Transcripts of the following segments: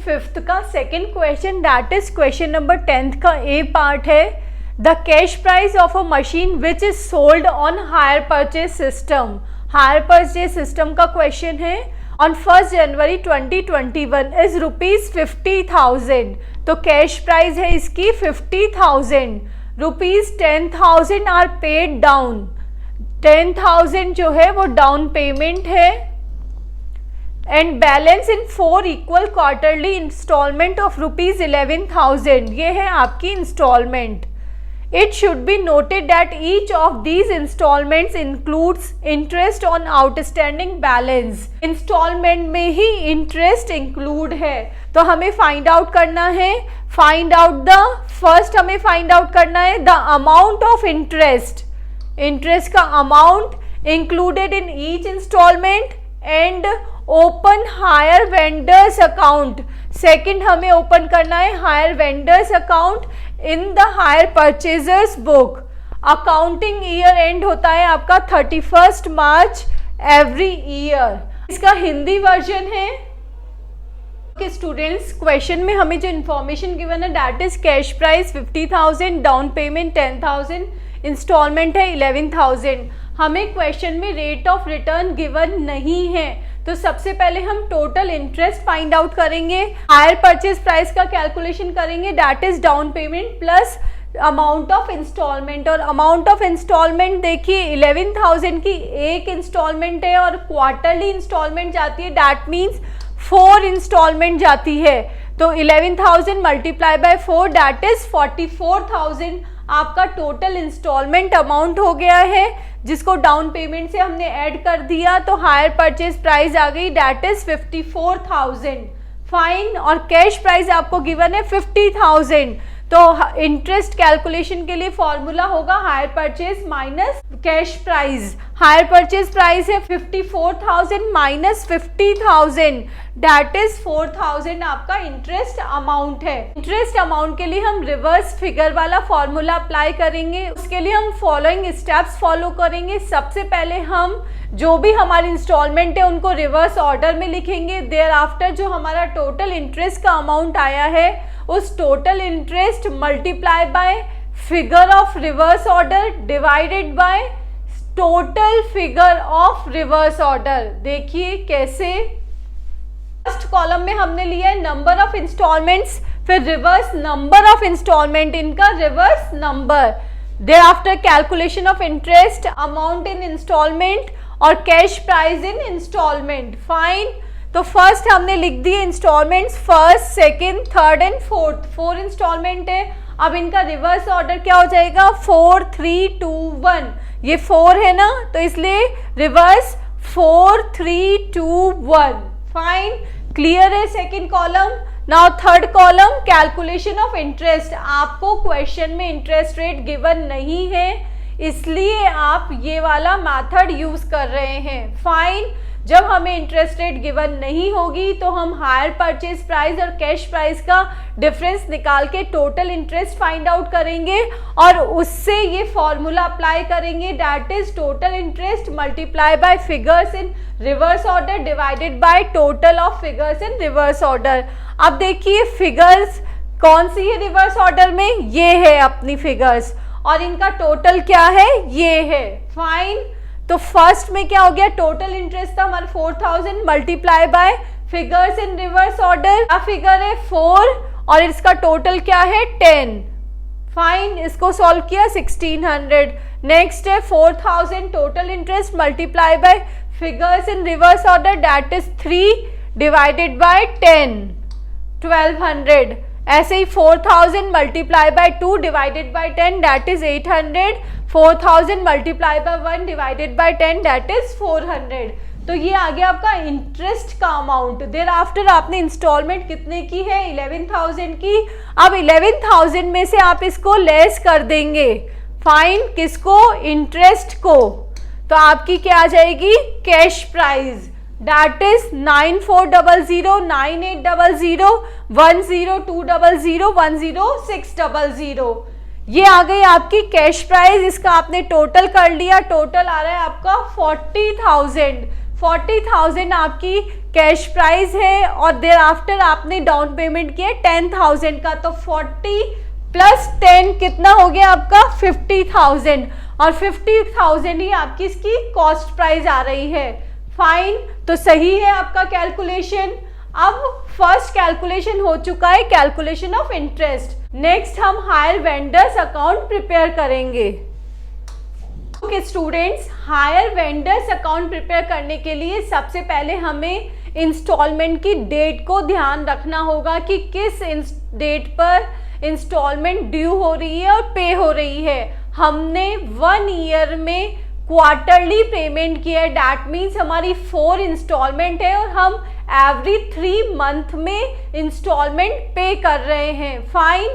5th का second question, that is question number 10th का ए part है। The cash price of a machine which is sold on hire purchase system. Hire purchase system का question है। On 1 January 2021 is ₹50,000। तो cash price है इसकी 50,000। ₹10,000 are paid down. 10,000 जो है वो डाउन पेमेंट है। And balance in 4 equal quarterly instalment of ₹11,000। ये है आपकी instalment. It should be noted that each of these instalments includes interest on outstanding balance. Instalment में ही इंटरेस्ट इंक्लूड है। तो हमें फाइंड आउट करना है, फर्स्ट हमें फाइंड आउट करना है the amount of interest. Interest का amount included in each instalment and open hire vendors account. Second हमें ओपन करना है hire vendors account in the hire purchasers book. Accounting year end होता है आपका 31 मार्च एवरी ईयर। इसका हिंदी वर्जन है कि स्टूडेंट्स क्वेश्चन में हमें जो इन्फॉर्मेशन गिवन है that is cash price 50,000, down payment 10,000, instalment है 11,000। हमें क्वेश्चन में रेट ऑफ रिटर्न गिवन नहीं है, तो सबसे पहले हम टोटल इंटरेस्ट फाइंड आउट करेंगे। हायर परचेज प्राइस का कैलकुलेशन करेंगे, that is down payment plus amount of instalment. और अमाउंट ऑफ इंस्टॉलमेंट देखिए 11,000 की एक इंस्टॉलमेंट है और क्वार्टरली इंस्टॉलमेंट जाती है, दैट मीन्स 4 इंस्टॉलमेंट जाती है। तो 11,000 मल्टीप्लाई बाय 4 दैट इज 44,000 आपका टोटल इंस्टॉलमेंट अमाउंट हो गया है, जिसको डाउन पेमेंट से हमने ऐड कर दिया तो हायर परचेज प्राइस आ गई, दैट इज 54,000। फाइन। और कैश प्राइस आपको गिवन है 50,000। तो इंटरेस्ट कैलकुलेशन के लिए फॉर्मूला होगा hire purchase minus cash price. Higher purchase price है 54,000 माइनस 50,000 दैट इज 4,000 आपका इंटरेस्ट अमाउंट है। इंटरेस्ट अमाउंट के लिए हम रिवर्स फिगर वाला फॉर्मूला अप्लाई करेंगे। उसके लिए हम फॉलोइंग स्टेप्स फॉलो करेंगे। सबसे पहले हम जो भी हमारी इंस्टॉलमेंट है उनको रिवर्स ऑर्डर में लिखेंगे। देयर आफ्टर जो हमारा टोटल इंटरेस्ट का अमाउंट आया है उस total interest multiply by figure of reverse order divided by total figure of reverse order. देखिए कैसे। फर्स्ट कॉलम में हमने लिया है नंबर ऑफ इंस्टॉलमेंट्स, फिर रिवर्स नंबर ऑफ इंस्टॉलमेंट, इनका reverse number. Thereafter calculation of interest amount in instalment और cash price in instalment. Fine. तो फर्स्ट हमने लिख दिए instalments, first, second, third and fourth. 4 instalment है। अब इनका रिवर्स ऑर्डर क्या हो जाएगा, 4 3 2 1। ये 4 है ना, तो इसलिए रिवर्स 4 3 2 1। फाइन। क्लियर है second column. Now third column calculation of interest. आपको क्वेश्चन में इंटरेस्ट रेट गिवन नहीं है, इसलिए आप ये वाला मेथड यूज कर रहे हैं। फाइन। जब हमें इंटरेस्ट रेट गिवन नहीं होगी तो हम हायर परचेज प्राइस और कैश प्राइस का डिफरेंस निकाल के टोटल इंटरेस्ट फाइंड आउट करेंगे और उससे ये फॉर्मूला अप्लाई करेंगे, that is total interest multiply bye figures in reverse order divided by total of figures in reverse order. अब देखिए फिगर्स कौन सी है रिवर्स ऑर्डर में, ये है अपनी फिगर्स और इनका टोटल क्या है, ये है। फाइन। तो फर्स्ट में क्या हो गया, टोटल इंटरेस्ट था हमारा 4,000 multiply by figures in reverse order. क्या फिगर है 4 और इसका टोटल क्या है 10। फाइन। इसको सॉल्व किया 1600। नेक्स्ट है 4,000 total interest multiply bye figures in reverse order that is 3 divided by 10 1200। ऐसे ही 4,000 multiply by 2 divided by 10 that is 800। 4,000 multiply by 1 divided by 10 that is 400। तो ये आ गया आपका इंटरेस्ट का अमाउंट। देयर आफ्टर आपने इंस्टॉलमेंट कितने की है, 11,000 की। अब 11,000 में से आप इसको लेस कर देंगे। फाइन। किसको, इंटरेस्ट को। तो आपकी क्या आ जाएगी, कैश प्राइस, दैट इज 9400 9800 10200 10600। ये आ गई आपकी कैश प्राइस। इसका आपने टोटल कर लिया, टोटल आ रहा है आपका 40,000। 40,000 आपकी कैश प्राइस है और देयर आफ्टर आपने डाउन पेमेंट किया 10,000 का, तो 40 प्लस 10 कितना हो गया आपका 50,000 और 50,000 ही आपकी इसकी कॉस्ट प्राइस आ रही है। फाइन, तो सही है आपका कैलकुलेशन। अब फर्स्ट कैलकुलेशन हो चुका है, कैलकुलेशन ऑफ इंटरेस्ट। नेक्स्ट हम हायर वेंडर्स अकाउंट प्रिपेयर करेंगे। Okay students, hire vendors account prepare करने के लिए सबसे पहले हमें इंस्टॉलमेंट की डेट को ध्यान रखना होगा कि किस डेट पर इंस्टॉलमेंट ड्यू हो रही है और पे हो रही है। हमने 1 ईयर में क्वार्टरली पेमेंट किया है, डैट मीन्स हमारी 4 इंस्टॉलमेंट है और हम एवरी 3 मंथ में इंस्टॉलमेंट पे कर रहे हैं। फाइन,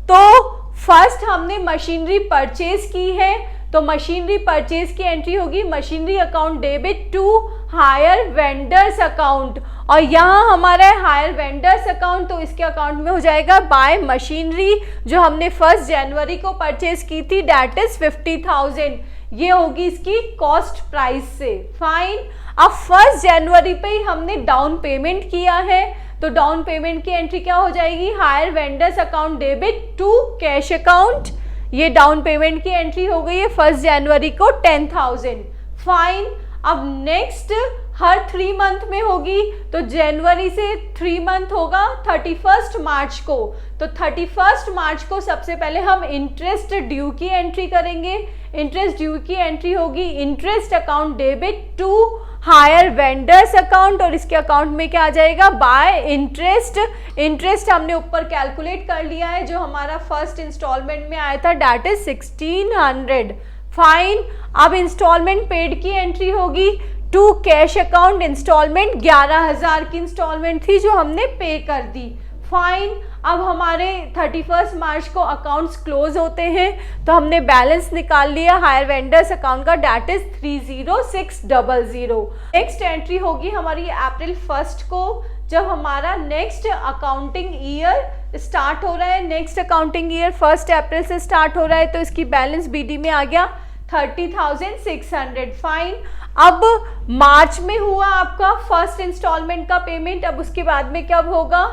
तो फर्स्ट हमने मशीनरी परचेज की है, तो मशीनरी परचेज की एंट्री होगी machinery account debit to hire vendors account, और यहाँ हमारा है हायर वेंडर्स अकाउंट, तो इसके अकाउंट में हो जाएगा बाय मशीनरी जो हमने 1 जनवरी को परचेज की थी, डैट इज 50,000। ये होगी इसकी कॉस्ट प्राइस से। फाइन, अब 1 जनवरी पे ही हमने डाउन पेमेंट किया है, तो डाउन पेमेंट की एंट्री क्या हो जाएगी hire vendors account debit to cash account. ये डाउन पेमेंट की एंट्री हो गई है 1 जनवरी को 10,000। फाइन, अब नेक्स्ट हर 3 मंथ में होगी, तो जनवरी से 3 मंथ होगा 31 मार्च को, तो 31 मार्च को सबसे पहले हम इंटरेस्ट ड्यू की एंट्री करेंगे। इंटरेस्ट ड्यू की एंट्री होगी interest account debit to hire vendors account, और इसके अकाउंट में क्या आ जाएगा बाय इंटरेस्ट। इंटरेस्ट हमने ऊपर कैलकुलेट कर लिया है, जो हमारा फर्स्ट इंस्टॉलमेंट में आया था, डैट इज 1600। फाइन, अब इंस्टॉलमेंट पेड की एंट्री होगी टू कैश अकाउंट। इंस्टॉलमेंट 11,000 की इंस्टॉलमेंट थी जो हमने पे कर दी। फाइन, अब हमारे 31 मार्च को अकाउंट्स क्लोज होते हैं, तो हमने बैलेंस निकाल लिया हायर वेंडर्स अकाउंट का, डैट इज 30600। नेक्स्ट एंट्री होगी हमारी अप्रैल 1 को, जब हमारा नेक्स्ट अकाउंटिंग ईयर स्टार्ट हो रहा है। नेक्स्ट अकाउंटिंग ईयर 1 अप्रैल से स्टार्ट हो रहा है, तो इसकी बैलेंस बीडी में आ गया 30,600। फाइन, अब मार्च में हुआ आपका फर्स्ट इंस्टॉलमेंट का पेमेंट, अब उसके बाद में कब होगा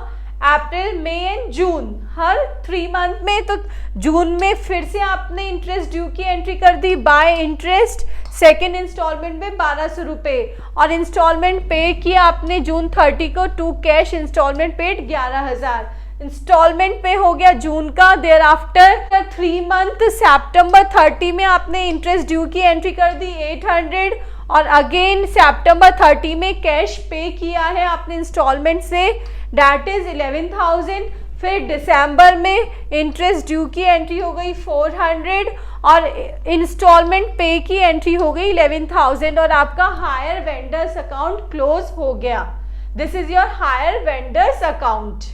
अप्रैल, मई एंड जून, हर 3 मंथ में। तो जून में फिर से आपने इंटरेस्ट ड्यू की एंट्री कर दी बाय इंटरेस्ट, सेकेंड इंस्टॉलमेंट में 1200 रुपये, और इंस्टॉलमेंट पे किया आपने जून 30 को to cash. Installment paid 11,000। Installment pay हो गया जून का। देयर आफ्टर 3 मंथ सितंबर 30 में आपने इंटरेस्ट ड्यू की एंट्री कर दी 800, और अगेन सितंबर 30 में कैश पे किया है आपने इंस्टॉलमेंट से, डैट इज 11,000। फिर दिसंबर में इंटरेस्ट ड्यू की एंट्री हो गई 400, और इंस्टॉलमेंट पे की एंट्री हो गई 11,000, और आपका हायर वेंडर्स अकाउंट क्लोज हो गया। This is your hire vendors account.